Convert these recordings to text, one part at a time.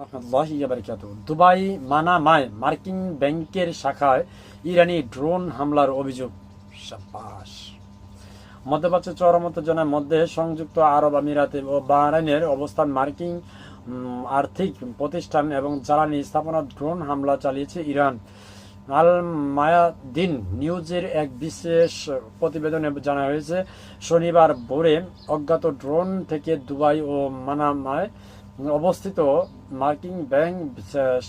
রাহমাতুল্লাহি ওয়া বারাকাতুহু। দুবাই মানামায় মার্কিন ব্যাংকের শাখায় ইরানি ড্রোন হামলার অভিযোগ। শাবাশ। মধ্যপ্রাচ্যের চরম উত্তেজনার মধ্যে সংযুক্ত আরব আমিরাতে ও বাহরাইনের অবস্থান মার্কিন আর্থিক প্রতিষ্ঠান এবং জ্বালানি স্থাপনা ড্রোন হামলা চালিয়েছে ইরান। আল মায়াদিন নিউজের এক বিশেষ প্রতিবেদনে জানা হয়েছে, শনিবার ভোরে অজ্ঞাত ড্রোন থেকে দুবাই ও মানামায় অবস্থিত মার্কিন ব্যাংক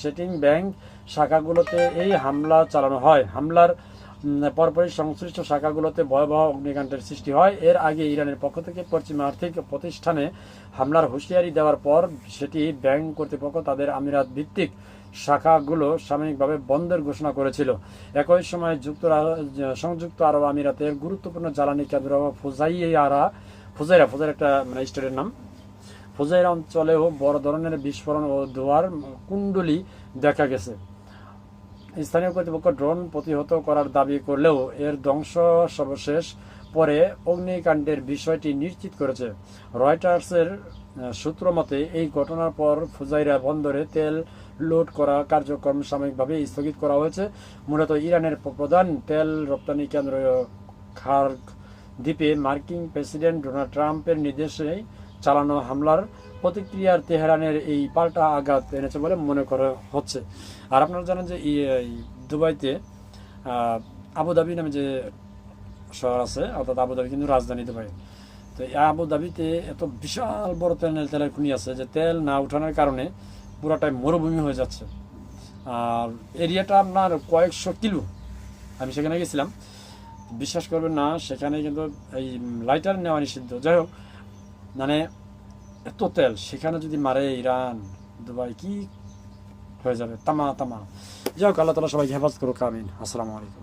সেটিং ব্যাংক শাখাগুলোতে এই হামলা চালানো হয়। হামলার পরপরই সংশ্লিষ্ট শাখাগুলোতে ভয়াবহ অগ্নিকাণ্ডের সৃষ্টি হয়। এর আগে ইরানের পক্ষ থেকে পশ্চিমা আর্থিক প্রতিষ্ঠানে হামলার হুঁশিয়ারি দেওয়ার পর সেটি ব্যাংক কর্তৃপক্ষ তাদের আমিরাত ভিত্তিক শাখাগুলো সাময়িকভাবে বন্ধের ঘোষণা করেছিল। একই সময় সংযুক্ত আরব আমিরাতের গুরুত্বপূর্ণ জ্বালানি কেন্দ্র ফুজাইরা একটা স্টেটের নাম, ফুজাইরা অঞ্চলেও বড় ধরনের বিস্ফোরণ ও ধোঁয়ার কুণ্ডলী দেখা গেছে। স্থানীয় কর্তৃপক্ষ ড্রোন প্রতিহত করার দাবি করলেও এর ধ্বংস সর্বশেষ পরে অগ্নিকাণ্ডের বিষয়টি নিশ্চিত করেছে। রয়টার্সের সূত্র মতে, এই ঘটনার পর ফুজাইরা বন্দরে তেল লোড করা কার্যক্রম সাময়িকভাবে স্থগিত করা হয়েছে। মূলত ইরানের প্রধান তেল রপ্তানি কেন্দ্র খার্গ দ্বীপে মার্কিন প্রেসিডেন্ট ডোনাল্ড ট্রাম্পের নির্দেশে চালানো হামলার প্রতিক্রিয়ার তেহরানের এই পাল্টা আঘাত এনেছে বলে মনে করা হচ্ছে। আর আপনারা জানেন যে দুবাইতে আবুধাবি নামে যে শহর আছে, অর্থাৎ আবুধাবি কিন্তু রাজধানী দুবাই। তো এই আবুধাবিতে এত বিশাল বড় তেলের খনি আছে যে তেল না উঠানোর কারণে পুরাটাই মরুভূমি হয়ে যাচ্ছে। আর এরিয়াটা আপনার কয়েকশো কিলো। আমি সেখানে গেছিলাম, বিশ্বাস করবেন না, সেখানে কিন্তু এই লাইটার নেওয়া নিষিদ্ধ। যাই হোক, মানে এত তেল সেখানে যদি মারে ইরান, দুবাই কি হয়ে যাবে, তামা। যাই হোক, আল্লাহ তাআলা সবাইকে হেফাজত করুক, আমিন। আসসালামু আলাইকুম।